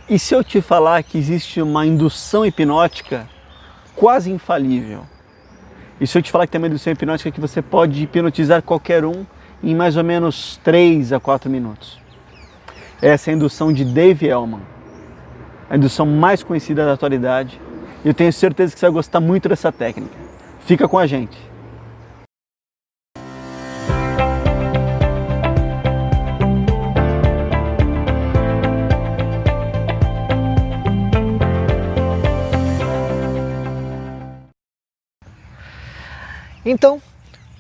E se eu te falar que existe uma indução hipnótica quase infalível? E se eu te falar que tem uma indução hipnótica que você pode hipnotizar qualquer um em mais ou menos 3 a 4 minutos? Essa é a indução de Dave Elman, a indução mais conhecida da atualidade. E eu tenho certeza que você vai gostar muito dessa técnica. Fica com a gente. Então,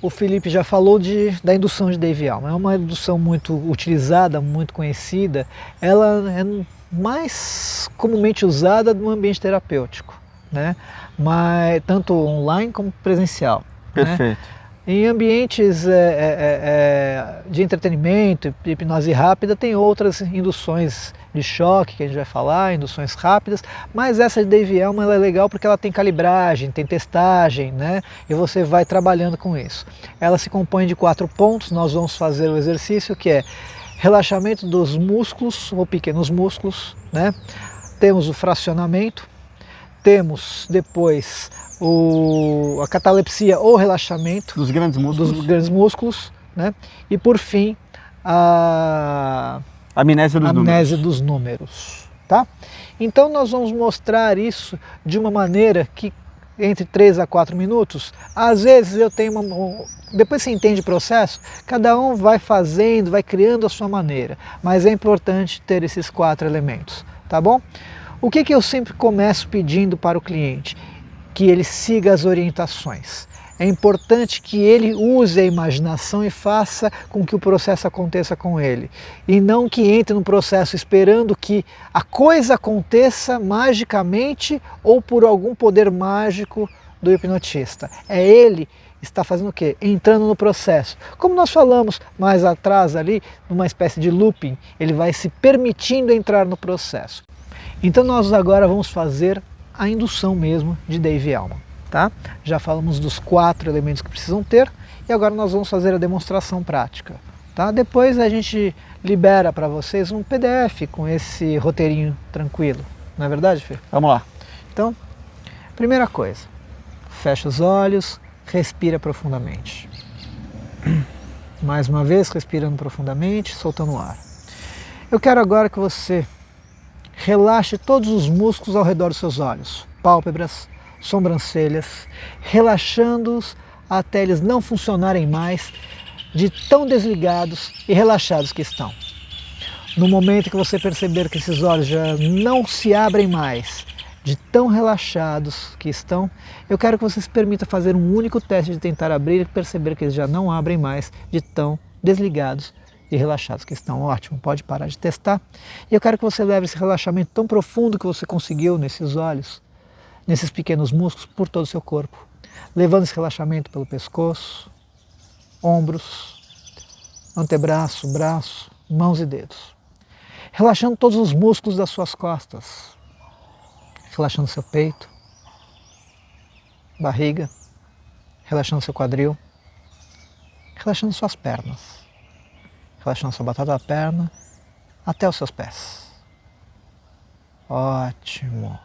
o Felipe já falou da indução de Dave Elman. É uma indução muito utilizada, muito conhecida. Ela é mais comumente usada no ambiente terapêutico, né? Mas, tanto online como presencial. Perfeito. Né? Em ambientes de entretenimento, de hipnose rápida, tem outras induções de choque que a gente vai falar, induções rápidas, mas essa de Dave Elman ela é legal porque ela tem calibragem, tem testagem, né? E você vai trabalhando com isso. Ela se compõe de 4 pontos, nós vamos fazer o exercício que é relaxamento dos músculos ou pequenos músculos, né? Temos o fracionamento, temos depois a catalepsia ou relaxamento dos grandes músculos, né? E por fim a amnésia dos números, tá? Então nós vamos mostrar isso de uma maneira que entre 3 a 4 minutos, às vezes eu tenho depois você entende o processo, cada um vai fazendo, vai criando a sua maneira, mas é importante ter esses 4 elementos, tá bom? O que eu sempre começo pedindo para o cliente? Que ele siga as orientações. É importante que ele use a imaginação e faça com que o processo aconteça com ele. E não que entre no processo esperando que a coisa aconteça magicamente ou por algum poder mágico do hipnotista. É ele está fazendo o quê? Entrando no processo. Como nós falamos mais atrás ali, numa espécie de looping, ele vai se permitindo entrar no processo. Então nós agora vamos fazer a indução mesmo de Dave Elman, tá? Já falamos dos 4 elementos que precisam ter e agora nós vamos fazer a demonstração prática, tá? Depois a gente libera para vocês um PDF com esse roteirinho tranquilo, não é verdade, Fê? Vamos lá. Então, primeira coisa, fecha os olhos, respira profundamente. Mais uma vez, respirando profundamente, soltando o ar. Eu quero agora que você relaxe todos os músculos ao redor dos seus olhos, pálpebras, sobrancelhas, relaxando-os até eles não funcionarem mais, de tão desligados e relaxados que estão. No momento que você perceber que esses olhos já não se abrem mais, de tão relaxados que estão, eu quero que você se permita fazer um único teste de tentar abrir e perceber que eles já não abrem mais, de tão desligados e relaxados que estão. Ótimo, pode parar de testar. E eu quero que você leve esse relaxamento tão profundo que você conseguiu nesses olhos, nesses pequenos músculos, por todo o seu corpo. Levando esse relaxamento pelo pescoço, ombros, antebraço, braço, mãos e dedos. Relaxando todos os músculos das suas costas. Relaxando seu peito, barriga, relaxando seu quadril, relaxando suas pernas. Relaxando sua batata da perna até os seus pés. Ótimo.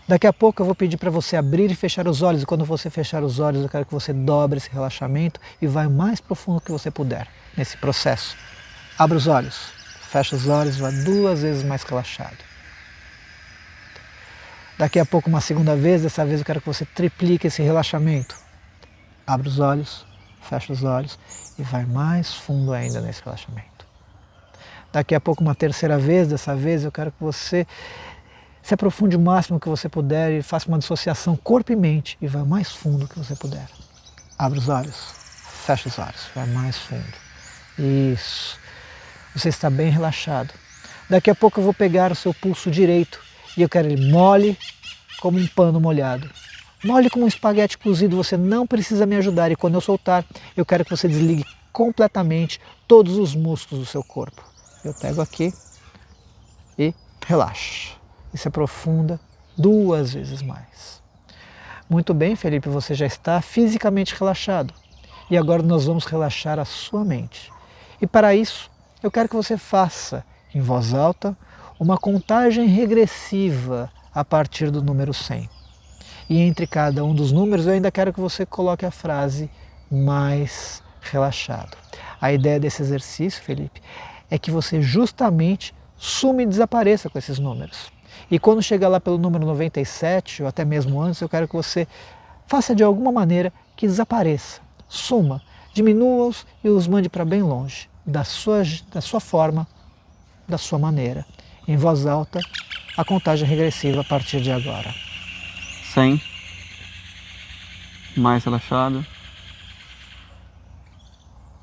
Daqui a pouco eu vou pedir para você abrir e fechar os olhos. E quando você fechar os olhos, eu quero que você dobre esse relaxamento e vá o mais profundo que você puder nesse processo. Abra os olhos, fecha os olhos, vá 2 vezes mais relaxado. Daqui a pouco uma segunda vez, dessa vez eu quero que você triplique esse relaxamento. Abra os olhos, fecha os olhos e vai mais fundo ainda nesse relaxamento. Daqui a pouco uma terceira vez, dessa vez eu quero que você se aprofunde o máximo que você puder e faça uma dissociação corpo e mente e vai mais fundo que você puder. Abre os olhos, fecha os olhos, vai mais fundo. Isso. Você está bem relaxado. Daqui a pouco eu vou pegar o seu pulso direito e eu quero ele mole como um pano molhado. Mole como um espaguete cozido, você não precisa me ajudar. E quando eu soltar, eu quero que você desligue completamente todos os músculos do seu corpo. Eu pego aqui e relaxa. E se aprofunda 2 vezes mais. Muito bem, Felipe, você já está fisicamente relaxado. E agora nós vamos relaxar a sua mente. E para isso, eu quero que você faça em voz alta uma contagem regressiva a partir do número 100. E entre cada um dos números eu ainda quero que você coloque a frase mais relaxado. A ideia desse exercício, Felipe, é que você justamente suma e desapareça com esses números. E quando chegar lá pelo número 97, ou até mesmo antes, eu quero que você faça de alguma maneira que desapareça, suma, diminua-os e os mande para bem longe, da sua forma, da sua maneira. Em voz alta, a contagem regressiva a partir de agora. 100, mais relaxado,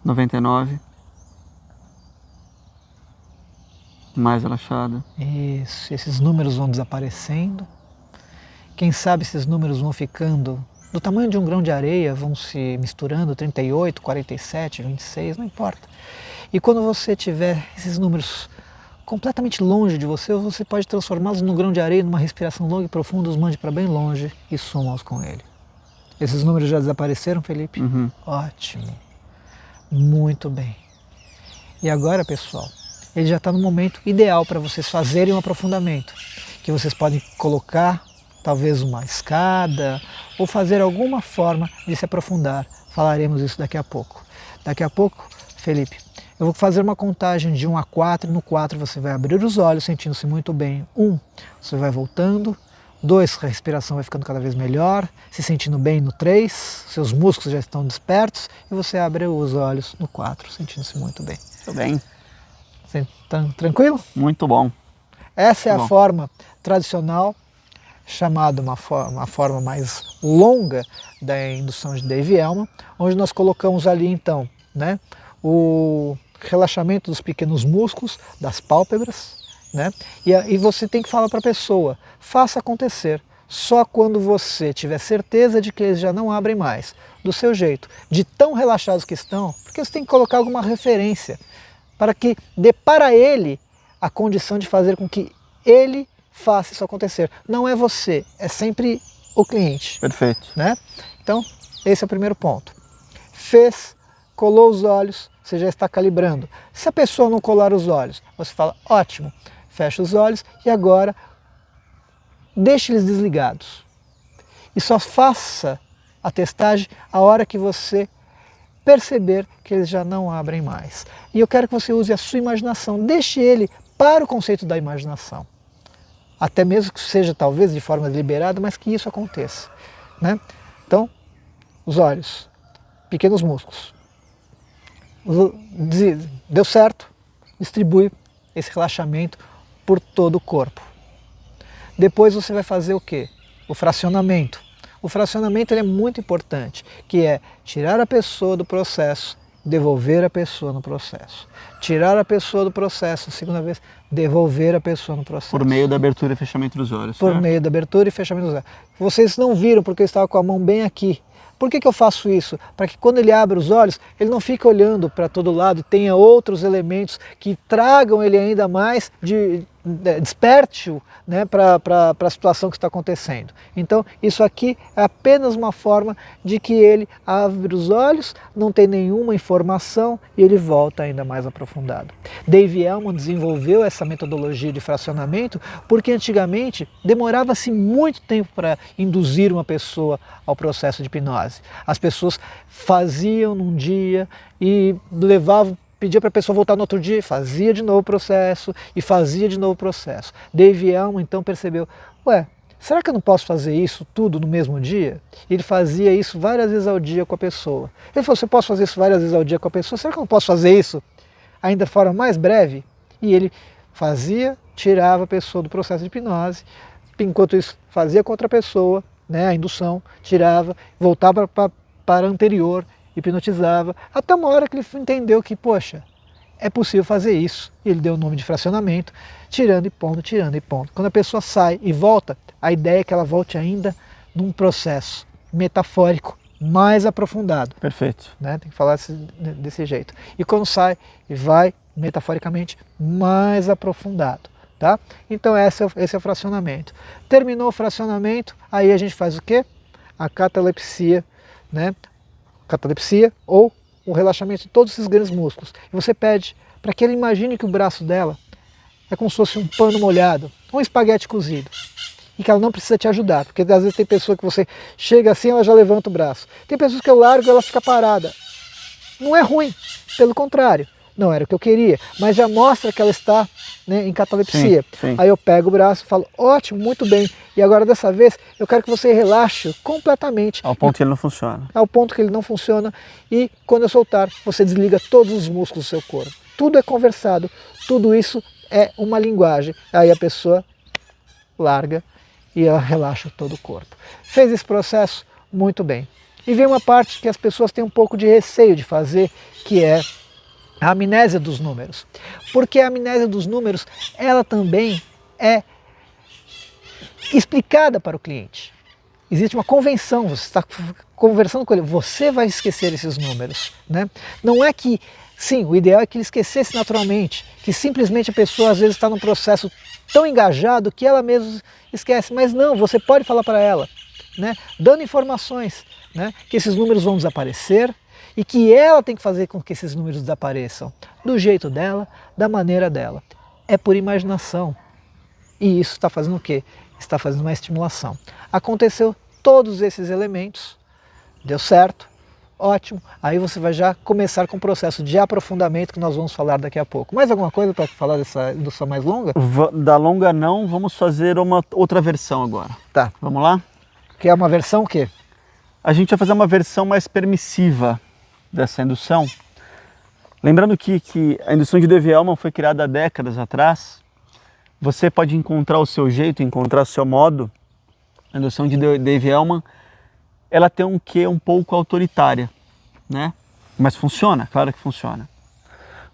99, mais relaxado. Isso, esses números vão desaparecendo. Quem sabe esses números vão ficando do tamanho de um grão de areia, vão se misturando, 38, 47, 26, não importa. E quando você tiver esses números completamente longe de você, você pode transformá-los num grão de areia, numa respiração longa e profunda, os mande para bem longe e suma-os com ele. Esses números já desapareceram, Felipe? Uhum. Ótimo. Muito bem. E agora, pessoal, ele já está no momento ideal para vocês fazerem um aprofundamento, que vocês podem colocar talvez uma escada ou fazer alguma forma de se aprofundar. Falaremos isso daqui a pouco. Daqui a pouco, Felipe, eu vou fazer uma contagem de 1 a 4, e no 4 você vai abrir os olhos sentindo-se muito bem. 1, você vai voltando. 2, a respiração vai ficando cada vez melhor, se sentindo bem no 3, seus músculos já estão despertos e você abre os olhos no 4, sentindo-se muito bem. Tudo bem. Você tá tranquilo? Muito bom. Essa é a forma tradicional, chamada uma forma mais longa da indução de Dave Elman, onde nós colocamos ali então, né, o relaxamento dos pequenos músculos, das pálpebras, né? E você tem que falar para a pessoa, faça acontecer, só quando você tiver certeza de que eles já não abrem mais, do seu jeito, de tão relaxados que estão, porque você tem que colocar alguma referência, para que dê para ele a condição de fazer com que ele faça isso acontecer. Não é você, é sempre o cliente. Perfeito. Né? Então, esse é o primeiro ponto. Fez, colou os olhos, você já está calibrando. Se a pessoa não colar os olhos, você fala, ótimo, fecha os olhos e agora deixe eles desligados. E só faça a testagem a hora que você perceber que eles já não abrem mais. E eu quero que você use a sua imaginação, deixe ele para o conceito da imaginação. Até mesmo que seja talvez de forma deliberada, mas que isso aconteça. Né? Então, os olhos, pequenos músculos. Deu certo, distribui esse relaxamento por todo o corpo. Depois você vai fazer o quê? O fracionamento. O fracionamento ele é muito importante, que é tirar a pessoa do processo, devolver a pessoa no processo. Tirar a pessoa do processo, segunda vez, devolver a pessoa no processo. Por meio da abertura e fechamento dos olhos. Por meio da abertura e fechamento dos olhos. Vocês não viram porque eu estava com a mão bem aqui. Por que eu faço isso? Para que quando ele abre os olhos, ele não fique olhando para todo lado e tenha outros elementos que tragam ele ainda mais, desperte-o, né, para a situação que está acontecendo. Então, isso aqui é apenas uma forma de que ele abre os olhos, não tem nenhuma informação e ele volta ainda mais aprofundado. Dave Elman desenvolveu essa metodologia de fracionamento porque antigamente demorava-se muito tempo para induzir uma pessoa ao processo de hipnose. As pessoas faziam num dia e levavam, pedia para a pessoa voltar no outro dia, fazia de novo o processo e fazia de novo o processo. Dave Elman então percebeu, será que eu não posso fazer isso tudo no mesmo dia? Ele fazia isso várias vezes ao dia com a pessoa. Ele falou, se eu posso fazer isso várias vezes ao dia com a pessoa, será que eu não posso fazer isso ainda de forma mais breve? E ele fazia, tirava a pessoa do processo de hipnose, enquanto isso fazia com outra pessoa, né, a indução, tirava, voltava para a anterior, hipnotizava, até uma hora que ele entendeu que, poxa, é possível fazer isso. Ele deu o nome de fracionamento, tirando e pondo, tirando e pondo. Quando a pessoa sai e volta, a ideia é que ela volte ainda num processo metafórico mais aprofundado. Perfeito. Né? Tem que falar desse jeito. E quando sai e vai, metaforicamente, mais aprofundado. Tá? Então esse é o fracionamento. Terminou o fracionamento, aí a gente faz o quê? A catalepsia, né? Catalepsia ou o relaxamento de todos esses grandes músculos. E você pede para que ele imagine que o braço dela é como se fosse um pano molhado, um espaguete cozido. E que ela não precisa te ajudar, porque às vezes tem pessoa que você chega assim, ela já levanta o braço. Tem pessoas que eu largo e ela fica parada. Não é ruim, pelo contrário. Não era o que eu queria, mas já mostra que ela está, né, em catalepsia. Sim. Aí eu pego o braço e falo, ótimo, muito bem. E agora dessa vez eu quero que você relaxe completamente. Ao ponto que ele não funciona. Ao ponto que ele não funciona. E quando eu soltar, você desliga todos os músculos do seu corpo. Tudo é conversado, tudo isso é uma linguagem. Aí a pessoa larga e ela relaxa todo o corpo. Fez esse processo? Muito bem. E vem uma parte que as pessoas têm um pouco de receio de fazer, que é a amnésia dos números. Porque a amnésia dos números, ela também é explicada para o cliente. Existe uma convenção, você está conversando com ele, você vai esquecer esses números, né? Não é que, sim, o ideal é que ele esquecesse naturalmente, que simplesmente a pessoa às vezes está num processo tão engajado que ela mesma esquece, mas não, você pode falar para ela, né? Dando informações, né? Que esses números vão desaparecer, e que ela tem que fazer com que esses números desapareçam do jeito dela, da maneira dela. É por imaginação. E isso está fazendo o quê? Está fazendo uma estimulação. Aconteceu todos esses elementos, deu certo, ótimo. Aí você vai já começar com o processo de aprofundamento que nós vamos falar daqui a pouco. Mais alguma coisa para falar dessa indução mais longa? Da longa não, vamos fazer uma outra versão agora. Tá. Vamos lá? Que é uma versão o quê? A gente vai fazer uma versão mais permissiva dessa indução. Lembrando que a indução de Dave-Hellman foi criada há décadas atrás. Você pode encontrar o seu jeito, encontrar o seu modo. A indução de Dave-Hellman, ela tem um quê um pouco autoritária, né? Mas funciona, claro que funciona.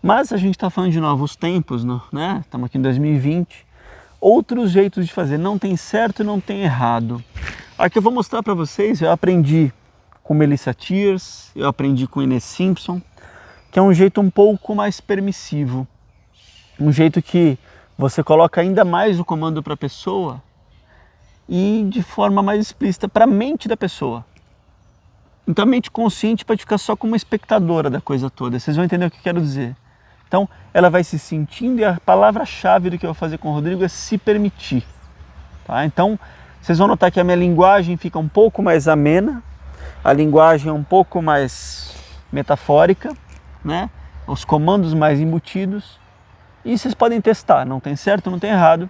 Mas a gente está falando de novos tempos, né? Estamos aqui em 2020. Outros jeitos de fazer, não tem certo e não tem errado. Aqui eu vou mostrar para vocês, eu aprendi com Melissa Tiers, eu aprendi com Ines Simpson, que é um jeito um pouco mais permissivo. Um jeito que você coloca ainda mais o comando para a pessoa e de forma mais explícita para a mente da pessoa. Então a mente consciente pode ficar só como uma espectadora da coisa toda. Vocês vão entender o que eu quero dizer. Então ela vai se sentindo e a palavra-chave do que eu vou fazer com o Rodrigo é se permitir. Tá? Então vocês vão notar que a minha linguagem fica um pouco mais amena, a linguagem é um pouco mais metafórica, né? Os comandos mais embutidos. E vocês podem testar, não tem certo, não tem errado.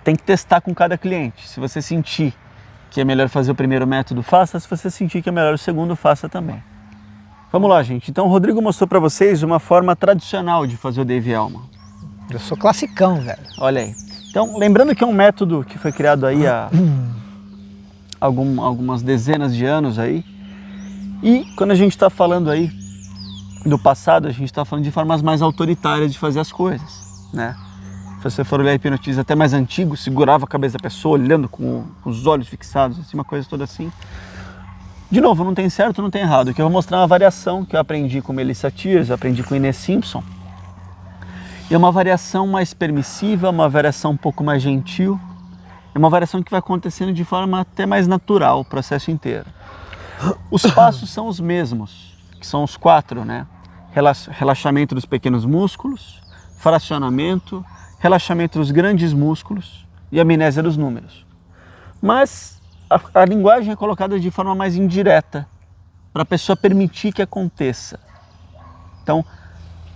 Tem que testar com cada cliente. Se você sentir que é melhor fazer o primeiro método, faça. Se você sentir que é melhor o segundo, faça também. Vamos lá, gente. Então o Rodrigo mostrou para vocês uma forma tradicional de fazer o Dave-Hellman. Eu sou classicão, velho. Olha aí. Então, lembrando que é um método que foi criado aí há algumas dezenas de anos aí. E quando a gente está falando aí do passado, a gente está falando de formas mais autoritárias de fazer as coisas, né? Se você for olhar hipnotismo até mais antigo, segurava a cabeça da pessoa, olhando com os olhos fixados, assim, uma coisa toda assim. De novo, não tem certo, não tem errado. Aqui eu vou mostrar uma variação que eu aprendi com Melissa Tiers, eu aprendi com Ines Simpson. E é uma variação mais permissiva, uma variação um pouco mais gentil. É uma variação que vai acontecendo de forma até mais natural, o processo inteiro. Os passos são os mesmos, que são os 4, né? Relaxamento dos pequenos músculos, fracionamento, relaxamento dos grandes músculos e amnésia dos números. Mas a linguagem é colocada de forma mais indireta, para a pessoa permitir que aconteça. Então,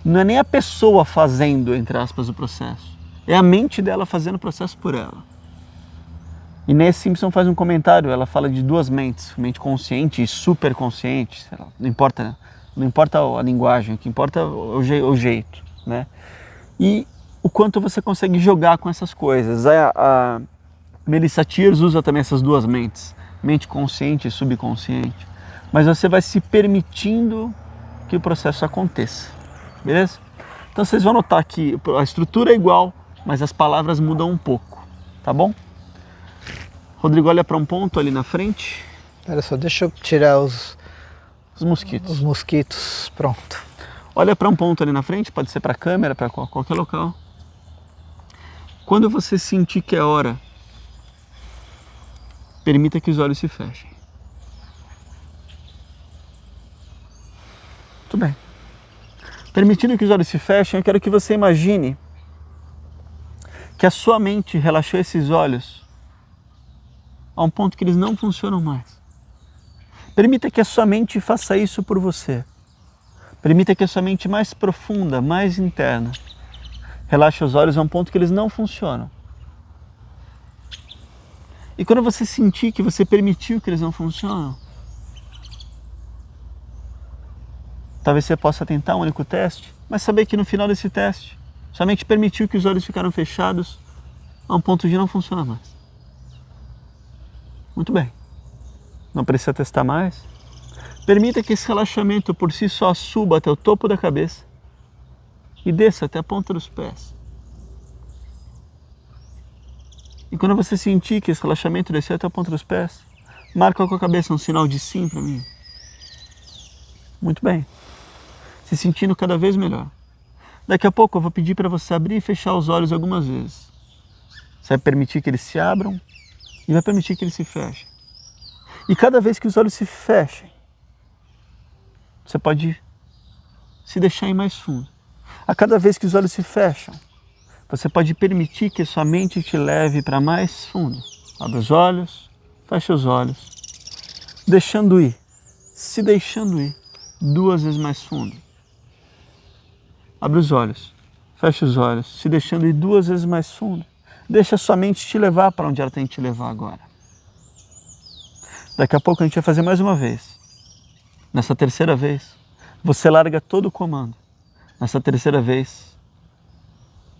não é nem a pessoa fazendo, entre aspas, o processo. É a mente dela fazendo o processo por ela. E Ines Simpson faz um comentário, ela fala de 2 mentes, mente consciente e superconsciente, não importa a linguagem, o que importa é o jeito, né? E o quanto você consegue jogar com essas coisas. A Melissa Tiers usa também essas 2 mentes, mente consciente e subconsciente, mas você vai se permitindo que o processo aconteça, beleza? Então vocês vão notar que a estrutura é igual, mas as palavras mudam um pouco, tá bom? Rodrigo, olha para um ponto ali na frente. Espera só, deixa eu tirar os mosquitos. Os mosquitos, pronto. Olha para um ponto ali na frente, pode ser para a câmera, para qualquer local. Quando você sentir que é hora, permita que os olhos se fechem. Muito bem. Permitindo que os olhos se fechem, eu quero que você imagine que a sua mente relaxou esses olhos a um ponto que eles não funcionam mais. Permita que a sua mente faça isso por você. Permita que a sua mente mais profunda, mais interna, relaxe os olhos a um ponto que eles não funcionam. E quando você sentir que você permitiu que eles não funcionam, talvez você possa tentar um único teste, mas saber que no final desse teste, sua mente permitiu que os olhos ficaram fechados a um ponto de não funcionar mais. Muito bem. Não precisa testar mais. Permita que esse relaxamento por si só suba até o topo da cabeça e desça até a ponta dos pés. E quando você sentir que esse relaxamento descer até a ponta dos pés, marca com a cabeça um sinal de sim para mim. Muito bem. Se sentindo cada vez melhor. Daqui a pouco eu vou pedir para você abrir e fechar os olhos algumas vezes. Você vai permitir que eles se abram e vai permitir que eles se fechem. E cada vez que os olhos se fechem, você pode se deixar ir mais fundo. A cada vez que os olhos se fecham, você pode permitir que sua mente te leve para mais fundo. Abre os olhos, fecha os olhos, deixando ir, se deixando ir 2 vezes mais fundo. Abre os olhos, fecha os olhos, se deixando ir 2 vezes mais fundo. Deixa a sua mente te levar para onde ela tem que te levar agora. Daqui a pouco a gente vai fazer mais uma vez. Nessa terceira vez, você larga todo o comando. Nessa terceira vez,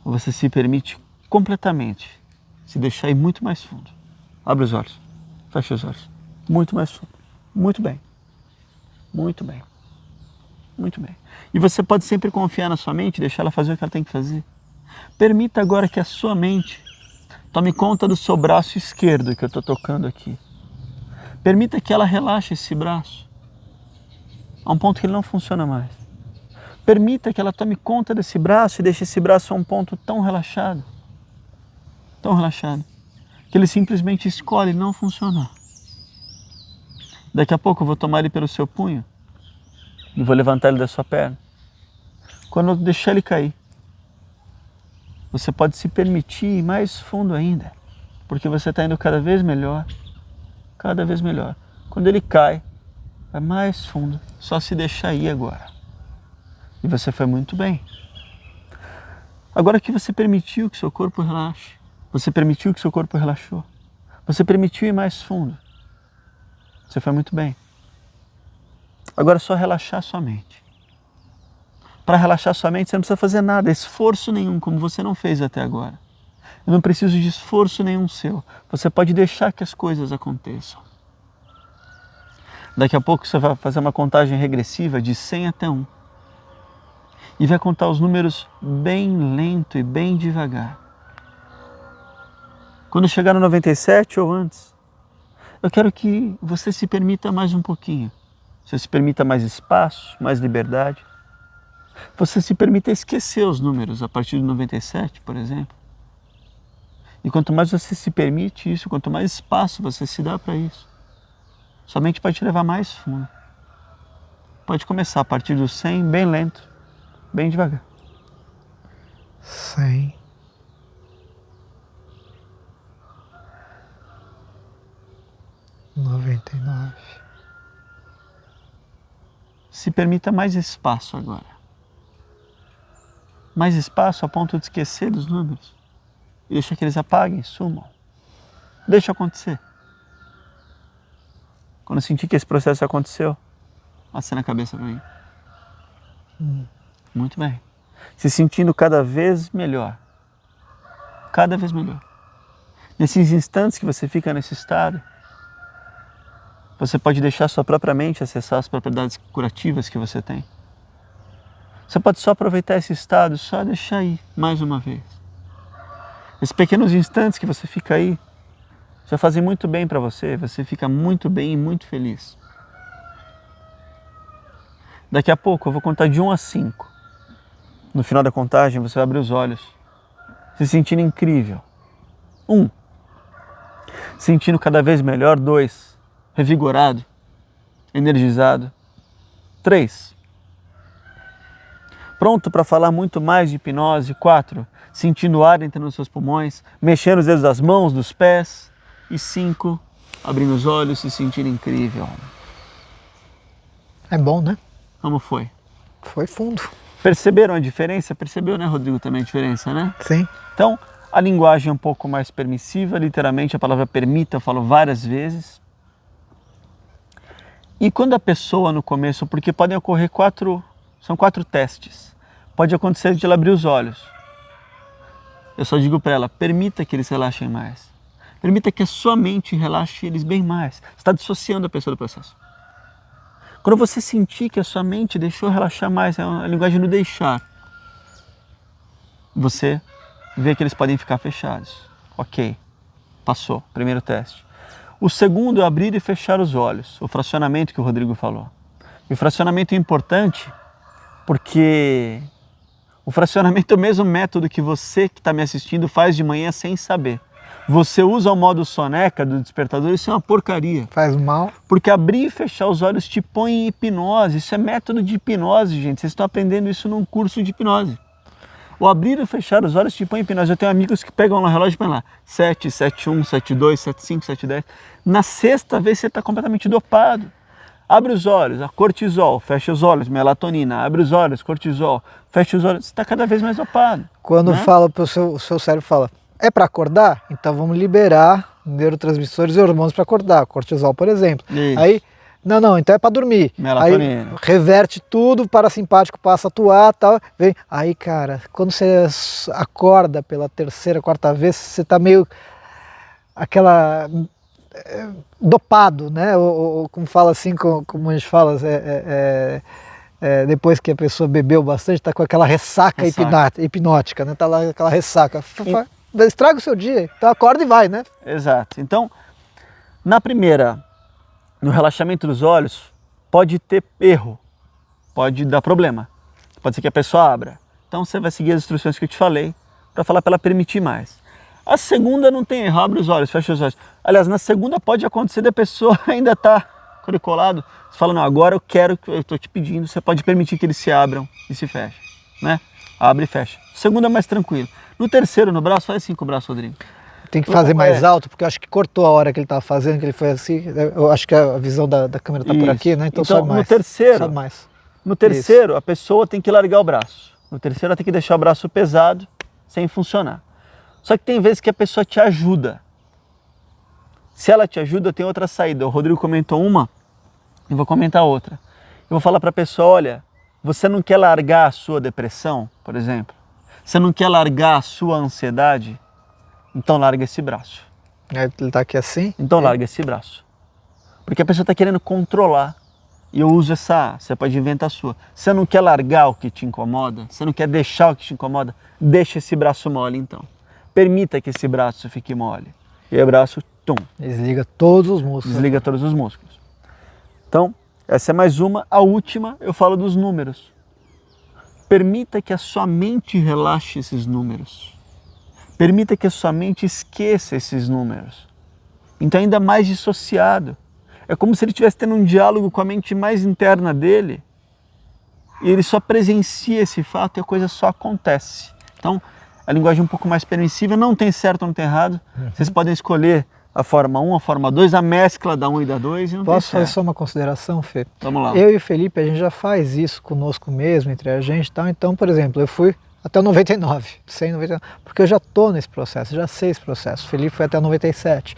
você se permite completamente se deixar ir muito mais fundo. Abre os olhos, fecha os olhos. Muito mais fundo. Muito bem. Muito bem. Muito bem. E você pode sempre confiar na sua mente e deixar ela fazer o que ela tem que fazer. Permita agora que a sua mente tome conta do seu braço esquerdo que eu estou tocando aqui. Permita que ela relaxe esse braço a um ponto que ele não funciona mais. Permita que ela tome conta desse braço e deixe esse braço a um ponto tão relaxado, que ele simplesmente escolhe não funcionar. Daqui a pouco eu vou tomar ele pelo seu punho e vou levantar ele da sua perna. Quando eu deixar ele cair, você pode se permitir ir mais fundo ainda, porque você está indo cada vez melhor, cada vez melhor. Quando ele cai, vai mais fundo, só se deixar ir agora. E você foi muito bem. Agora que você permitiu que seu corpo relaxe, você permitiu que seu corpo relaxou, você permitiu ir mais fundo, você foi muito bem. Agora é só relaxar sua mente. Para relaxar sua mente, você não precisa fazer nada, esforço nenhum, como você não fez até agora. Eu não preciso de esforço nenhum seu. Você pode deixar que as coisas aconteçam. Daqui a pouco você vai fazer uma contagem regressiva de 100 até 1. E vai contar os números bem lento e bem devagar. Quando chegar no 97 ou antes, eu quero que você se permita mais um pouquinho. Você se permita mais espaço, mais liberdade. Você se permita esquecer os números a partir do 97, por exemplo. E quanto mais você se permite isso, quanto mais espaço você se dá para isso, sua mente pode te levar mais fundo. Pode começar a partir do 100, bem lento, bem devagar. 100. 99. Se permita mais espaço agora. Mais espaço a ponto de esquecer dos números. E deixa que eles apaguem, sumam. Deixa acontecer. Quando sentir que esse processo aconteceu, acena a cabeça para mim. Muito bem. Se sentindo cada vez melhor. Cada vez melhor. Nesses instantes que você fica nesse estado, você pode deixar sua própria mente acessar as propriedades curativas que você tem. Você pode só aproveitar esse estado, só deixar ir mais uma vez. Esses pequenos instantes que você fica aí, já fazem muito bem para você, você fica muito bem e muito feliz. Daqui a pouco eu vou contar de 1 a 5. No final da contagem você vai abrir os olhos, se sentindo incrível. 1. Sentindo cada vez melhor. 2. Revigorado, energizado. 3. Pronto para falar muito mais de hipnose. 4. sentindo o ar entrando nos seus pulmões, mexendo os dedos das mãos, dos pés. E 5, abrindo os olhos, se sentindo incrível. É bom, né? Como foi? Foi fundo. Perceberam a diferença? Percebeu, né, Rodrigo, também a diferença, né? Sim. Então, a linguagem é um pouco mais permissiva, literalmente a palavra permita eu falo várias vezes. E quando a pessoa no começo, porque podem ocorrer são 4 testes. Pode acontecer de ela abrir os olhos. Eu só digo para ela, permita que eles relaxem mais. Permita que a sua mente relaxe eles bem mais. Você está dissociando a pessoa do processo. Quando você sentir que a sua mente deixou relaxar mais, é a linguagem no deixar, você vê que eles podem ficar fechados. Ok, passou, primeiro teste. O segundo é abrir e fechar os olhos, o fracionamento que o Rodrigo falou. E o fracionamento é importante porque o fracionamento é o mesmo método que você que está me assistindo faz de manhã sem saber. Você usa o modo soneca do despertador, isso é uma porcaria. Faz mal. Porque abrir e fechar os olhos te põe em hipnose. Isso é método de hipnose, gente. Vocês estão aprendendo isso num curso de hipnose. O abrir e fechar os olhos te põe em hipnose. Eu tenho amigos que pegam no relógio e põem lá 7, 7, 1, 7, 2, 7, 5, 7, 10. Na sexta vez você está completamente dopado. Abre os olhos, cortisol, fecha os olhos, melatonina. Abre os olhos, cortisol, fecha os olhos. Você está cada vez mais dopado. Quando fala para o seu cérebro, fala, é para acordar? Então vamos liberar neurotransmissores e hormônios para acordar. Cortisol, por exemplo. Isso. Aí, não, então é para dormir. Melatonina. Aí reverte tudo, o parasimpático passa a atuar, tal. Vem. Aí, cara, quando você acorda pela terceira, quarta vez, você tá meio dopado, né? Ou como fala assim, como a gente fala, depois que a pessoa bebeu bastante, tá com aquela ressaca. Hipnótica, né? Tá lá aquela ressaca. Estraga o seu dia, então acorda e vai, né? Exato. Então, na primeira, no relaxamento dos olhos, pode ter erro, pode dar problema, pode ser que a pessoa abra. Então você vai seguir as instruções que eu te falei, para falar para ela permitir mais. A segunda não tem erro, abre os olhos, fecha os olhos. Aliás, na segunda pode acontecer da pessoa ainda tá colado, você fala, não, agora eu estou te pedindo, você pode permitir que eles se abram e se fechem, né? Abre e fecha. Segundo é mais tranquilo. No terceiro, no braço, faz assim com o braço, Rodrigo. Tem que fazer mais alto, porque eu acho que cortou a hora que ele estava fazendo, que ele foi assim. Eu acho que a visão da câmera está por aqui, né? Então sobe mais. No terceiro, a pessoa tem que largar o braço. No terceiro, ela tem que deixar o braço pesado, sem funcionar. Só que tem vezes que a pessoa te ajuda. Se ela te ajuda, tem outra saída. O Rodrigo comentou uma, eu vou comentar outra. Eu vou falar para a pessoa, olha, você não quer largar a sua depressão, por exemplo? Você não quer largar a sua ansiedade? Então larga esse braço. Ele está aqui assim? Então larga esse braço. Porque a pessoa está querendo controlar. E eu uso você pode inventar a sua. Você não quer largar o que te incomoda? Você não quer deixar o que te incomoda? Deixa esse braço mole então. Permita que esse braço fique mole. E aí o braço, tum. Desliga todos os músculos. Desliga todos os músculos. Então, essa é mais uma. A última, eu falo dos números. Permita que a sua mente relaxe esses números. Permita que a sua mente esqueça esses números. Então ainda mais dissociado. É como se ele estivesse tendo um diálogo com a mente mais interna dele e ele só presencia esse fato e a coisa só acontece. Então, a linguagem é um pouco mais permissiva, não tem certo ou não tem errado. Vocês podem escolher a forma 1, a forma 2, a mescla da 1 e da 2 e não Posso tem fazer só uma consideração, Fê? Vamos lá. Eu e o Felipe, a gente já faz isso conosco mesmo, entre a gente e tal. Então, por exemplo, eu fui até o 99, 199, porque eu já estou nesse processo, já sei esse processo. O Felipe foi até o 97.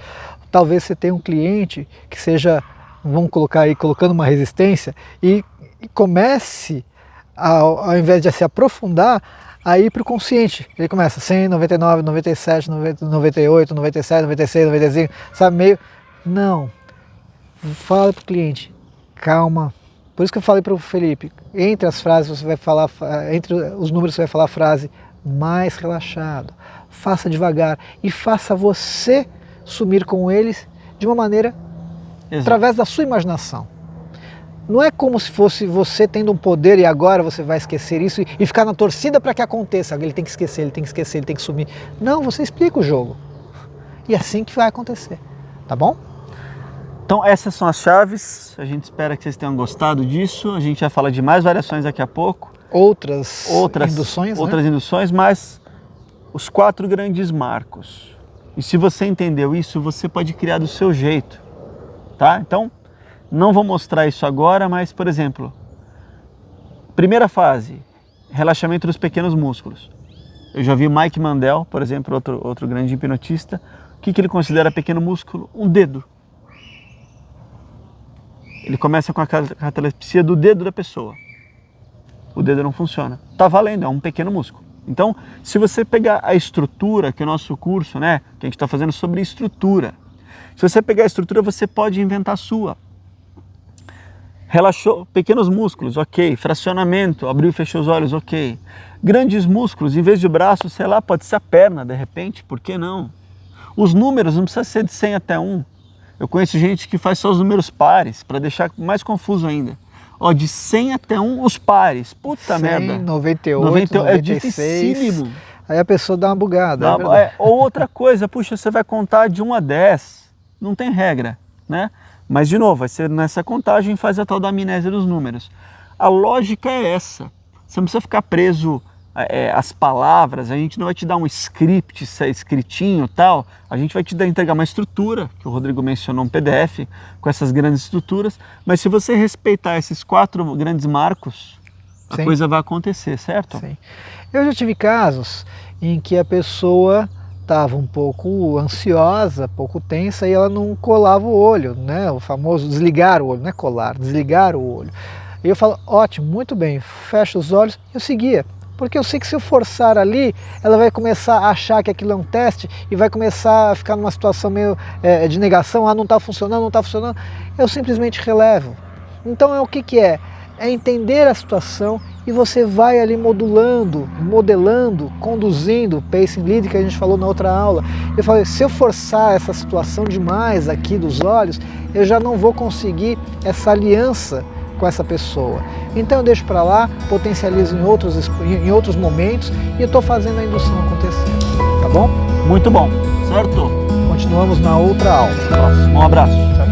Talvez você tenha um cliente que seja, vamos colocar aí, colocando uma resistência e comece, ao invés de se aprofundar, a ir para o consciente. Ele começa 100, 99, 97, 98, 97, 96, 95, sabe, meio... Não, fala para o cliente, calma. Por isso que eu falei para o Felipe, entre as frases você vai falar, entre os números você vai falar a frase mais relaxado. Faça devagar e faça você sumir com eles de uma maneira através da sua imaginação. Não é como se fosse você tendo um poder e agora você vai esquecer isso e ficar na torcida para que aconteça. Ele tem que esquecer, ele tem que esquecer, ele tem que sumir. Não, você explica o jogo. E é assim que vai acontecer. Tá bom? Então essas são as chaves. A gente espera que vocês tenham gostado disso. A gente vai falar de mais variações daqui a pouco. Outras induções, outras induções, mas os 4 grandes marcos. E se você entendeu isso, você pode criar do seu jeito, tá? Então, não vou mostrar isso agora, mas, por exemplo, primeira fase, relaxamento dos pequenos músculos. Eu já vi Mike Mandel, por exemplo, outro grande hipnotista. O que ele considera pequeno músculo? Um dedo. Ele começa com a catalepsia do dedo da pessoa. O dedo não funciona. Tá valendo, é um pequeno músculo. Então, se você pegar a estrutura, que é o nosso curso, né, que a gente está fazendo sobre estrutura, se você pegar a estrutura, você pode inventar a sua. Relaxou pequenos músculos, ok. Fracionamento, abriu e fechou os olhos, ok. Grandes músculos, em vez de braço, sei lá, pode ser a perna, de repente, por que não? Os números não precisa ser de 100 até 1. Eu conheço gente que faz só os números pares, para deixar mais confuso ainda. Ó, de 100 até 1, os pares. Puta 100, merda. 98, 96. É dificílimo. Aí a pessoa dá uma bugada. Ou outra coisa, puxa, você vai contar de 1 a 10. Não tem regra, né? Mas, de novo, vai ser nessa contagem faz a tal da amnésia dos números. A lógica é essa. Você não precisa ficar preso às palavras, a gente não vai te dar um script, escritinho e tal, a gente vai te entregar uma estrutura, que o Rodrigo mencionou, um PDF, com essas grandes estruturas, mas se você respeitar esses 4 grandes marcos, a Sim. coisa vai acontecer, certo? Sim. Eu já tive casos em que a pessoa estava um pouco ansiosa, pouco tensa, e ela não colava o olho, né? O famoso desligar o olho, não é colar, desligar o olho. E eu falo, ótimo, muito bem, fecha os olhos, e eu seguia. Porque eu sei que se eu forçar ali, ela vai começar a achar que aquilo é um teste e vai começar a ficar numa situação meio de negação, não está funcionando, não está funcionando. Eu simplesmente relevo. Então o que é? É entender a situação e você vai ali modulando, modelando, conduzindo o pacing lead que a gente falou na outra aula. Eu falei, se eu forçar essa situação demais aqui dos olhos, eu já não vou conseguir essa aliança com essa pessoa. Então eu deixo para lá, potencializo em outros momentos e eu estou fazendo a indução acontecer. Tá bom? Muito bom, certo? Continuamos na outra aula. Um abraço. Tchau.